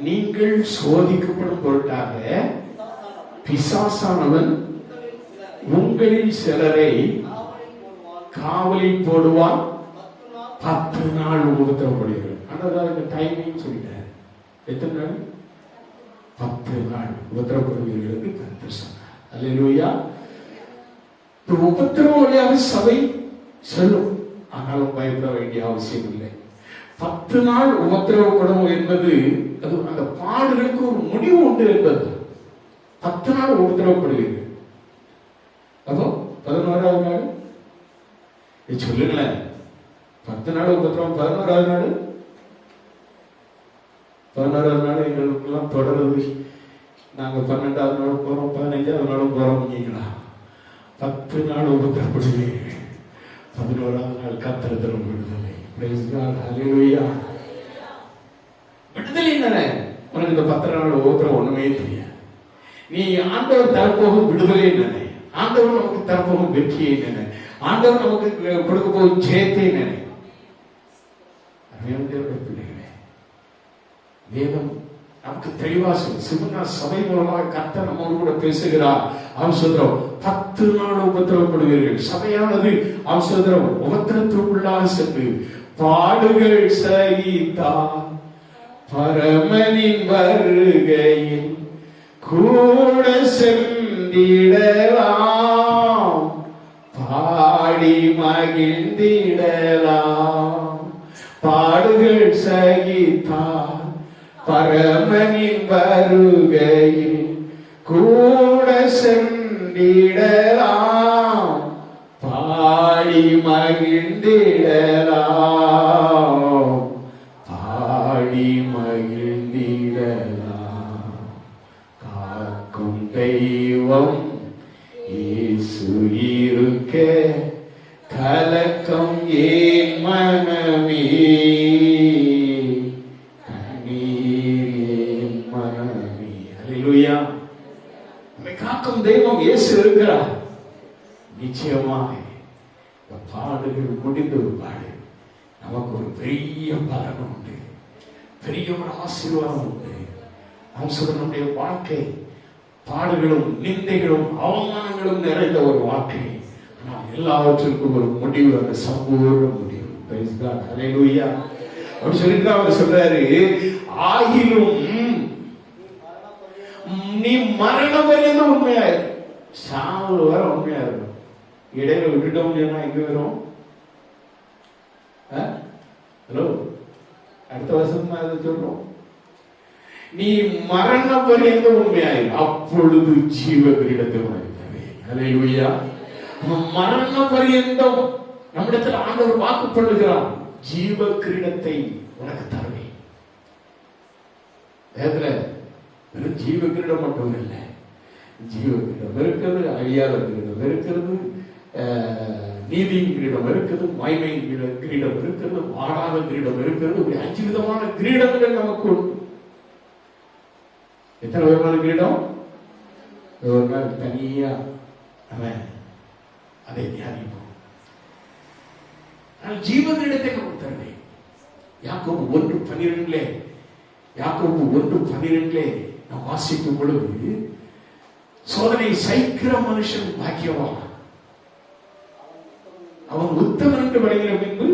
நீங்கள் சோதிக்கப்படும் பொருட்டாக பிசாசானவன் உங்களில் சிலரை காவலில் போடுவான். 10 நாள் உபத்திரப்படுவீர்கள். ஆனால் டைமிங் சொல்லிட்டார். எத்தனை நாள்? 10 நாள் உபத்திரப்படுவீர்களுக்கு கர்த்தர் சொன்னார். அல்லேலூயா. உபத்திரவ வழியாக சபை செல்லும், ஆனாலும் பயப்பட வேண்டிய அவசியம் இல்லை. 10 நாள் உபத்திரவப்படும் என்பது அது அந்த பாடுகளுக்கு ஒரு முடிவு உண்டு என்பது. 10 நாள் உபத்திரவப்படுவீர்கள். அப்போ 11வது நாள் சொல்லுங்களேன். 10 நாள் உபத்திரவம். 11வது நாள் 11வது நாள் எங்களுக்கெல்லாம் தொடருது. நாங்க 12வது நாள் போறோம், 15வது நாளும் போறோம். 10 நாள் உபத்திரப்படுவீர்கள். 11வது நாள் கர்த்தர் தரும் விடுதலை. Praise God. ஹல்லேலூயா. விடுதலை என்னன்னு உனக்கு இந்த 10 நாள் உபத்திரம் ஒண்ணுமே தெரியாது. நீ ஆண்டவர் தரப்போகும் விடுதலை என்னன்னு, ஆண்டவர் நமக்கு தரப்போகும் வெற்றியை என்னன்னு, ஆண்டவர் நமக்கு கொடுக்க போகும் ஜெயத்தை என்னன்னு. பிள்ளைகளே, வேதம் நமக்கு தெளிவா சிவனா சபை மூலமாக கர்த்தர் நம்மோடு கூட பேசுகிறார். அவன் சொல்றோம் 10 நாள் உபத்திரவப்படுவீர்கள். சபையானது அவன் சொல்றோம் உபத்திரத்திற்குள்ளாக சென்று பாடுகள் சகித்தார். பரமனின் வருகையில் கூட சென்றிடலாம், பாடி மகிழ்ந்திடலாம். பாடுகள் சகித்தார். பரமனின் வருகையில் கூட சென்றிடலாம், பாடி மகிழ்ந்திடலாம். பாடி மகிழ்ந்திடலாம். காக்கும் தெய்வம் இயேசு இருக்க கலக்கம் ஏன் மனமே, நம்மை காக்கும் தெய்வம் இயேசு இருக்கிறார். நிச்சயமாக பாடுகள் முடிந்து பாடு நமக்கு ஒரு பெரிய பலன் உண்டு, பெரிய ஒரு ஆசீர்வாதம் உண்டு. நம்முடைய வாழ்க்கை பாடுகளும் நிந்தைகளும் அவமானங்களும் நிறைந்த ஒரு வாழ்க்கை. ஆனால் எல்லாவற்றிற்கும் ஒரு முடிவு, அந்த சம்பூர்ண முடிவு. Praise God. ஹல்லேலூயா. அப்படி சொல்லிட்டு அவர் சொல்றாரு, ஆகிலும் நீ மரணம் வரையும் உண்மையா இரு. சாவு வர உண்மையா இருக்கும். இடையில விட்டுட்டோம் சொன்னா எங்க வரும்? ஹலோ, அடுத்த வருஷம் அதை சொல்றோம். நீ மரணம் வரையும் உண்மையாயிரு, அப்பொழுது ஜீவ கிரீடத்தை உனக்கு தருவேன். ஹல்லேலூயா. மரணம் வரையும் நம்மிடத்தில் ஆண்டவர் வாக்கு பண்ணுகிறார், ஜீவ கிரீடத்தை உனக்கு தருவேன். வேதத்துல வெறும் ஜீவ கிரீடம் மட்டும் இல்லை, ஜீவ கிரீடம் இருக்கிறது, அழியாத கிரீடம் இருக்கிறது, நீதியின் கிரீடம் இருக்கிறது, மகிமையின் கிரீடம் இருக்கிறது, வாடாத கிரீடம் இருக்கிறது. இப்படி 5 விதமான கிரீடங்கள் நமக்கு உண்டு. எத்தனை விதமான கிரீடம்? ஒரு நாள் தனியா அவன் அதை தியானிப்போம். ஆனால் ஜீவ கிரீடத்தை நமக்கு தருவேன். யாக்கோபு 1:12 யாக்கோபு 1:12 நாம் வாசிக்கும் பொழுது, சோதனை சகிக்கிற மனுஷன் பாக்கியவான், அவன் உத்தமன் என்று விளங்கின பின்பு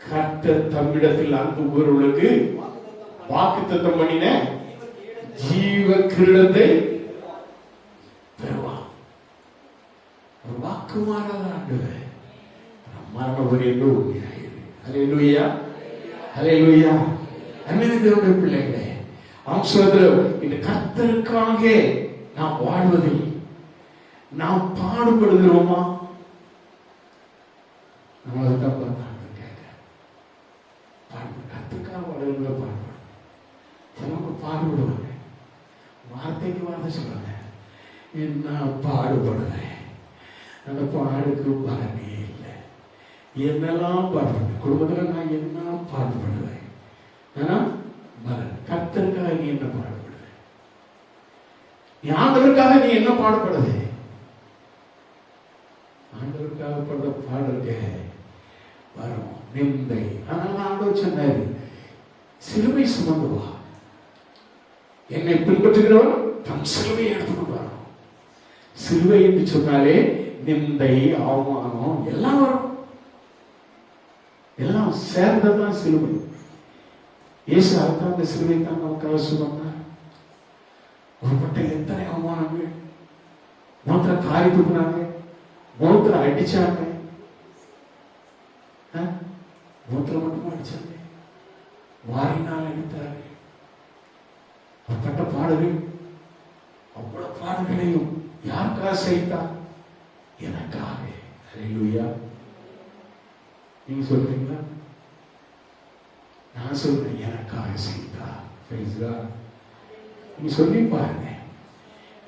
கர்த்தர் தம்மிடத்தில் அன்பு கூறுவர்களுக்கு வாக்குத்தத்தம் பண்ணின ஜீவ கிரீடத்தை பெறுவான். ஒரு வாக்கு மாறாத ஆண்டவர். மரண வரையும் உண்மையாயிரு. ஹல்லேலூயா. ஹல்லேலூயா. அன்பிற்குரிய பிள்ளைகளே, அவன் சொல்றார், இந்த கர்த்தருக்காக நாம் வாழ்வதில் நாம் பாடுபடுகிறோமா? நம்மளுக்கு கர்த்தருக்காக வாழ்கிற பாடுபடும். சிலவங்க பாடுபடுவாங்க, வார்த்தைக்கு வார்த்தை சொல்றாங்க, என்ன பாடுபடுவேன், அந்த பாடுக்கு பலனே இல்லை. என்னெல்லாம் பாடுபடுவேன், குடும்பத்தில் நான் என்ன பாடுபடுவேன், நீ ஆண்டவருக்காக நீ என்ன பாடுபடுது? ஆண்டவருக்காக படுற பாடலுக்கு வரும் நிந்தை. அதனால ஆண்டவர் சொன்னாரு, சிலுவை சுமந்து வா, என்னை பின்பற்றுகிறவன் தன் சிலுவையை எடுத்துக்கொண்டு வரும். சிலுவை என்று சொன்னாலே நிந்தை, அவமானம் எல்லாம் வரும். எல்லாம் சேர்ந்ததான் சிலுவை. இயேசு அதுதான் அந்த சிலுவை தான் நமக்காக சுமந்தார். ஒருபட்ட எத்தனை அவமானங்கள், மூத்திர காரி துப்புனாங்க, மூத்திர அடிச்சாங்க, மூத்திரம் மட்டும் அடிச்சாங்க, வாரினால் அடித்தார்கள். அப்பட்ட பாடுகள், அவ்வளவு பாடுகளையும் யாருக்காக செய்தார்? எனக்காக. அல்லேலூயா. நீங்க சொல்றீங்களா? நான் சொல்றேன், எனக்காக செய்தார். Praise God. நீங்க சொல்லி பாருங்க,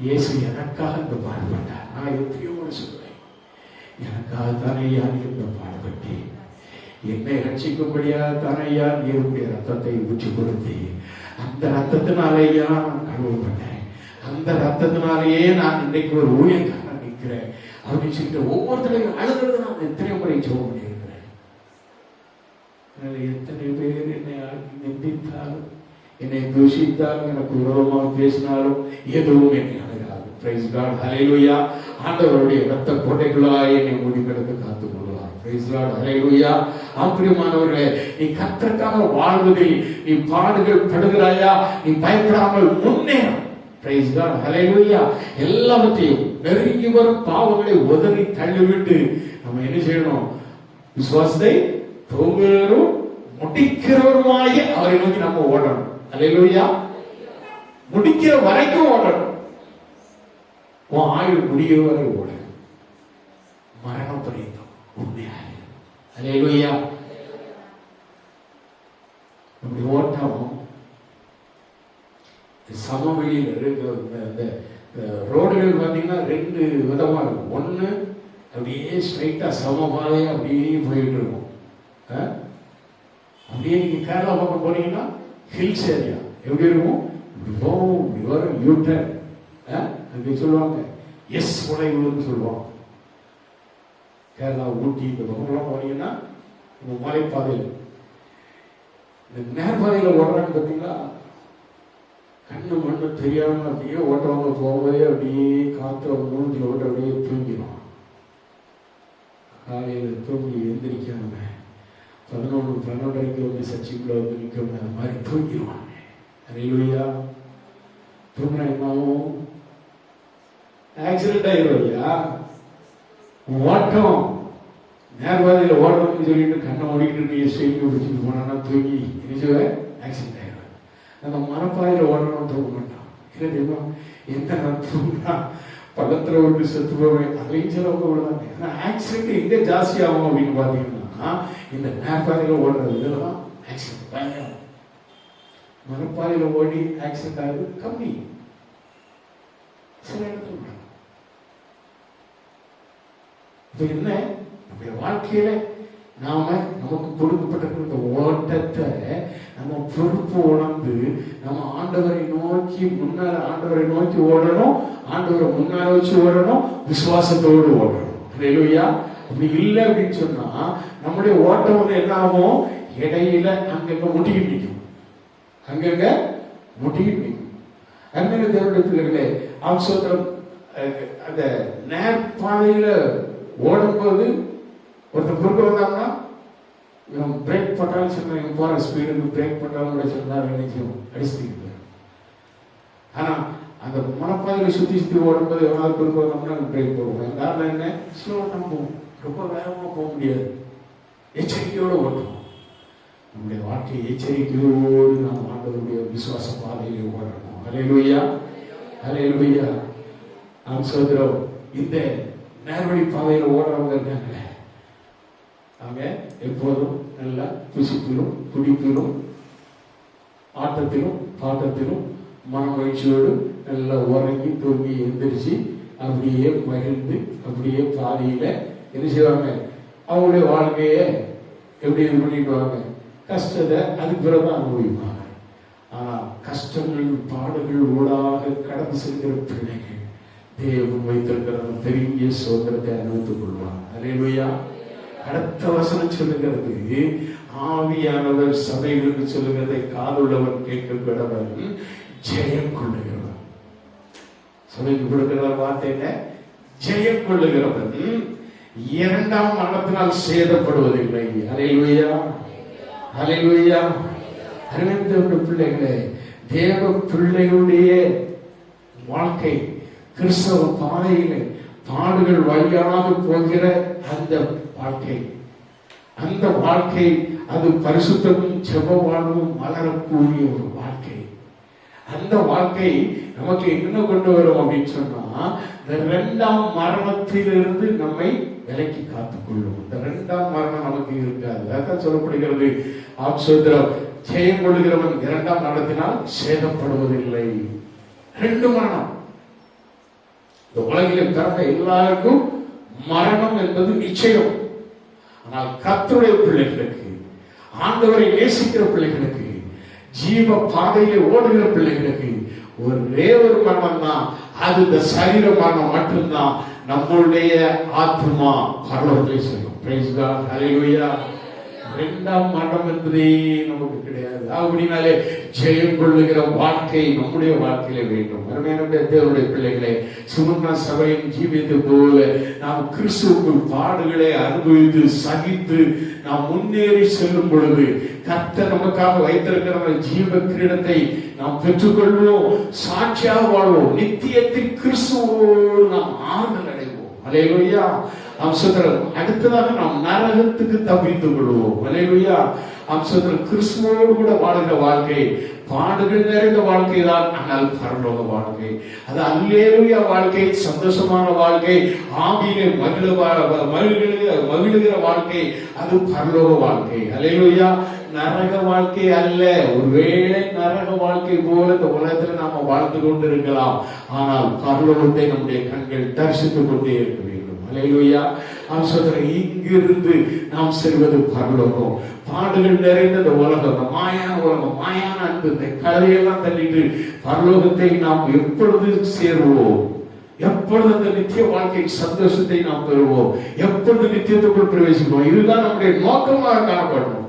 இயேசு எனக்காக இந்த பாடுபட்டார். நான் எப்படியோடு சொல்றேன், எனக்காக தானையா இந்த பாடுபட்டு என்னை ரட்சிக்கும்படியா தானையா நீருடைய ரத்தத்தை ஊற்றி கொடுத்து, அந்த ரத்தத்தினாலேயா நான் கழுவப்பட்டேன், அந்த ரத்தத்தினாலேயே நான் இன்றைக்கு ஒரு ஊழியக்காரன் நிற்கிறேன் அப்படின்னு சொல்லிட்டு ஒவ்வொருத்தரையும் அழுகிறது நான் எத்தனை முறை ஜெபம் பண்ணியிருக்கிறேன். எத்தனை பேர் என்னை நிந்தித்தாலும், என்னை தூஷித்தாலும், எனக்கு விரோதமாக பேசினாலும் எதுவும் என்னை அணுகாது. Praise God. ஹல்லேலூயா. ஆண்டவருடைய இரத்த கோட்டைகளாய் என்னை மூடி கிடந்து காத்துக் கொள்வார். Praise God. ஹல்லேலூயா. பிரியமானவர்களே, நீ கர்த்தருக்காக வாழ்வதில் நீ பாடுகள் படுகிறாயா? நீ பயப்படாமல் முன்னேறும். Praise God. ஹல்லேலூயா. எல்லாவற்றையும் நெருங்கி வரும் பாவங்களை உதறி தள்ளிவிட்டு நம்ம என்ன செய்யணும்? விசுவாசத்தை துவங்குகிறவரும் முடிக்கிறவருமாய அவரை நோக்கி நம்ம ஓடணும். அல்லேலூயா. முடிக்கிற வரைக்கும் ஓடணும். உன் ஆயுள் முடிகிற வரை ஓடணும். மரணம் பரியந்தம் உண்மையாக. அல்லேலூயா. நம்முடைய ஓட்டம் சமவெளியில் இருக்கிற ரோடுகள் பார்த்தீங்கன்னா ரெண்டு விதமா இருக்கும். ஒன்று அப்படியே ஸ்ட்ரைட்டா சமபாதையா அப்படியே போயிட்டு இருக்கும். அப்படியே நீங்க கேரளா பக்கம் போனீங்கன்னா ஹில்ஸ் ஏரியா எப்படி இருக்கும்? இப்படி வரும் யூட்டர். அங்கே சொல்லுவாங்க எஸ் உடைவுன்னு சொல்லுவாங்க. கேரளா ஊட்டி இந்த பக்கம்லாம் போனீங்கன்னா இந்த மலைப்பாதையில் இந்த நேர்பாதையில் ஓடுறான்னு பார்த்தீங்களா, கண்ணு மண்ணு தெரியாம அப்படியே ஓட்டுறவங்க போகும்போதே அப்படியே காற்று மூஞ்சி ஓட்ட அப்படியே தூங்கிடும். காலையில் தூங்கி எந்திரிக்காம 11:30 வந்து சர்ச்சுக்குள்ள வந்து நிற்கணும். அது மாதிரி தூங்கிடுவாங்க. அல்லேலூயா. தூங்கினா என்னாவும் ஆக்சிடென்ட் ஆயிடும். ஐயா ஓட்டம் நேர்வாதியில் ஓடணும்னு சொல்லிட்டு கண்ணை ஓடிக்கிட்டு நீ ஸ்ட்ரெயிட் பிடிச்சிட்டு போனா தூங்கி நினைச்சுவே ஆக்சிடென்ட் ஆயிடும். நம்ம மரப்பாதையில் ஓடணும்னு தூங்க மாட்டோம். என்ன தெரியுமா? எந்த நான் தூங்கினா பக்கத்தில் விட்டு செத்து போவேன். அதையும் சிலவங்க விடுவாங்க. ஏன்னா ஆக்சிடென்ட் எங்கே ஜாஸ்தி ஆகும் அப்படின்னு பார்த்தீங்கன்னா இந்த நேர்பாதையில் ஓடுறது இதெல்லாம் ஆக்சிடென்ட் பயங்கரம். மரப்பாதையில் ஓடி ஆக்சிடென்ட் ஆகுது கம்மி. சில இடத்துல இப்ப என்ன நம்முடைய வாழ்க்கையில நாம நமக்கு கொடுக்கப்பட்டிருக்கிற இந்த ஓட்டத்தை நம்ம பொறுப்பு உணர்ந்து நம்ம ஆண்டவரை நோக்கி முன்னால ஆண்டவரை நோக்கி ஓடணும். ஆண்டவரை முன்னால வச்சு ஓடணும். விசுவாசத்தோடு ஓடணும். அல்லேலூயா. அப்படி இல்லை அப்படின்னு சொன்னா நம்முடைய ஓட்டம் வந்து என்ன ஆகும்? இடையில அங்கங்க முட்டிக்கிட்டு நிற்கும். அங்கங்க முட்டிக்கிட்டு நிற்கும். அன்பான தேவனுடைய பிள்ளைகளே, ஆம்சோத்திரம் அந்த நேர்பாதையில ஓடும்போது ஒருத்தர் குறுக்க வந்தாங்கன்னா இவன் பிரேக் போட்டாலும் சொன்ன இவன் போற ஸ்பீடுக்கு பிரேக் போட்டாலும் கூட சொன்னார் நினைக்கும் அடிச்சுட்டு. ஆனா அந்த மனப்பாதையில சுத்தி சுத்தி ஓடும்போது எவனாவது குறுக்க வந்தோம்னா பிரேக் போடுவோம். காரணம் என்ன? ஸ்லோவா தான் போகும். ரொம்ப வேகமா போக முடியாது. எச்சரிக்கையோடு ஓட்டணும். நம்முடைய வாழ்க்கையை எச்சரிக்கையோடு நாம் ஆண்டவருடைய விசுவாச பாதையிலே ஓடணும். அல்லேலூயா. அல்லேலூயா. நாம் சொல்கிறோம், இந்த நேர்வழி பாதையில ஓடுறவங்க இருக்காங்களே, அவங்க எப்போதும் நல்லா புசிப்பிலும் குடிப்பிலும் ஆட்டத்திலும் பாட்டத்திலும் மன மகிழ்ச்சியோடு நல்லா உறங்கி தூங்கி எந்திரிச்சு அப்படியே மகிழ்ந்து அப்படியே பாதியில என்ன செய்வாங்க? அவங்களுடைய வாழ்க்கைய எப்படி இது பண்ணிடுவாங்க? கஷ்டத்தை அதுக்கு பிறகுதான் அனுபவிப்பாங்க. ஆனால் கஷ்டங்கள் பாடுகள் ஊடாக கடந்து செல்கிற பிள்ளைகள் தேவன் வைத்திருக்கிற பெரிய சுதந்திரத்தை அனுபவித்துக் கொள்வார். அல்லேலூயா. அடுத்த வசனம் சொல்லுகிறது, ஆவியானவர் சபைகளுக்கு சொல்லுகிறதை காதுள்ளவன் கேட்க கடவன் ஜெயம் கொள்ளுகிறவன். சபைக்கு கொடுக்கிற வார்த்தை என்ன? ஜெயம் கொள்ளுகிறவன் இரண்டாம் மரணத்தினால் சேதப்படுவதில்லை. அல்லேலூயா, அல்லேலூயா. அறிவித்த பிள்ளைகளே, தேவ பிள்ளைகளுடைய வாழ்க்கை கிறிஸ்தவ பாதையிலே பாடுகள் வழியாக போகிற அந்த வாழ்க்கை அது பரிசுத்தமும் ஜெப வாழ்வும் மலரக்கூடிய ஒரு வாழ்க்கை. அந்த வாழ்க்கை நமக்கு என்ன கொண்டு வரும் அப்படின்னு சொன்னா, இந்த இரண்டாம் மரணத்திலிருந்து நம்மை விலக்கி காத்துக் கொள்ளும். இந்த இரண்டாம் மரணம் நமக்கு இருக்காது. அதான் சொல்லப்படுகிறது, ஆப்சோத்ரம் ஜெயம் கொள்ளுகிறவன் இரண்டாம் மரணத்தினால் சேதப்படுவதில்லை. ரெண்டு மரணம். இந்த உலகிலே பிறந்த எல்லாருக்கும் மரணம் என்பது நிச்சயம். ஆனால் கர்த்தருடைய பிள்ளைகளுக்கு, ஆண்டவரை நேசிக்கிற பிள்ளைகளுக்கு, ஜீவ பாதையிலே ஓடுகிற பிள்ளைகளுக்கு ஒரே ஒரு மரணம் தான். அது இந்த சரீர மரணம் மட்டும்தான். நம்மளுடைய ஆத்மா பரலோகத்திலே செல்லும். பிரைஸ் காட், ஹல்லேலூயா. இரண்டாம் மரணம் என்பதே நமக்கு கிடையாது. அப்படினாலே ஜெயம் கொள்ளுகிற வாழ்க்கை நம்முடைய வாழ்க்கையில வேண்டும். அருமையான தேவனுடைய பிள்ளைகளை, சுமன்னா சபையின் ஜீவியத்தை போல நாம் கிறிஸ்துவுக்குள் பாடுகளை அனுபவித்து சகித்து நாம் முன்னேறி செல்லும் பொழுது கர்த்தர் நமக்காக வைத்திருக்கிற ஜீவ கிரீடத்தை நாம் பெற்றுக்கொள்வோம். சாட்சியாக வாழ்வோம். நித்தியத்தில் கிறிஸ்துவோடு நாம் ஆறுதல் அடைவோம். அல்லேலூயா. அடுத்ததாக நாம் நரகத்துக்கு தப்பித்துக் கொள்வோம். அல்லேலூயா. கிறிஸ்துவோடு கூட வாழ்கிற வாழ்க்கை பாடுகள் நிறைந்த வாழ்க்கை தான். ஆனால் பரலோக வாழ்க்கை அது அல்லேலூயா வாழ்க்கை, சந்தோஷமான வாழ்க்கை, ஆவியிலே மகிழுகிற வாழ்க்கை, அது பரலோக வாழ்க்கை. அல்லேலூயா. நரக வாழ்க்கை அல்ல. ஒருவேளை நரக வாழ்க்கை போல இந்த உலகத்தில் நாம வாழ்ந்து கொண்டு இருக்கலாம். ஆனால் பரலோகத்தை நம்முடைய கண்கள் தரிசித்துக் கொண்டே இருக்க வேண்டும். அல்லேலூயா. இங்கிருந்து நாம் செல்வது பரலோகம். பாடுகள் நிறைந்த இந்த உலகம், மாயான உலகம், மாயான அன்பு, இந்த கதையெல்லாம் தள்ளிட்டு பரலோகத்தை நாம் எப்பொழுது சேருவோம்? எப்பொழுது அந்த நித்திய வாழ்க்கை சந்தோஷத்தை நாம் பெறுவோம்? எப்பொழுது நித்தியத்துக்குள் பிரவேசிப்போம்? இதுதான் நம்முடைய நோக்கமாக காணப்படணும்.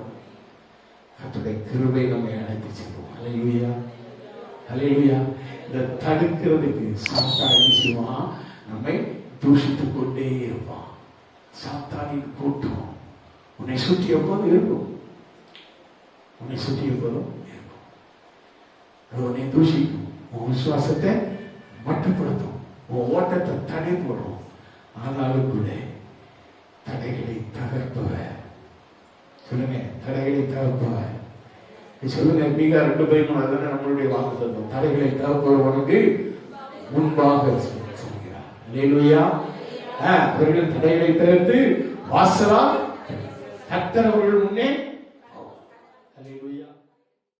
கர்த்தருடைய கிருபை நம்மை அழைத்து செல்வோம். அல்லேலூயா, அல்லேலூயா. இதை தடுக்கிறதுக்கு சாத்தான் நிச்சயமா நம்மை தூஷித்துக் கொண்டே இருப்பான். சாத்தானின் கூட்டம் உன்னை சுற்றி எப்போதும் இருக்கும். உன்னை சுற்றி எப்போதும் இருக்கும். அது உன்னை தூஷிக்கும். உன் விசுவாசத்தை மட்டுப்படுத்தும். உன் ஓட்டத்தை தடை போடும். ஆனாலும் கூட தடைகளை தகர்ப்பவர். சொல்லுங்க, தடைகளை தகர்ப்பவர். சொல்லுங்க, மீகா 2:13 அதுதானே நம்மளுடைய வாக்குத்தத்தம். தடைகளை தகர்ப்பவர் உனக்கு முன்பாக சொல்கிறார். அல்லேலூயா. அவர்கள் தடைகளை தகர்த்து வாசலா கர்த்தர் அவர்கள் முன்னே. அல்லேலூயா.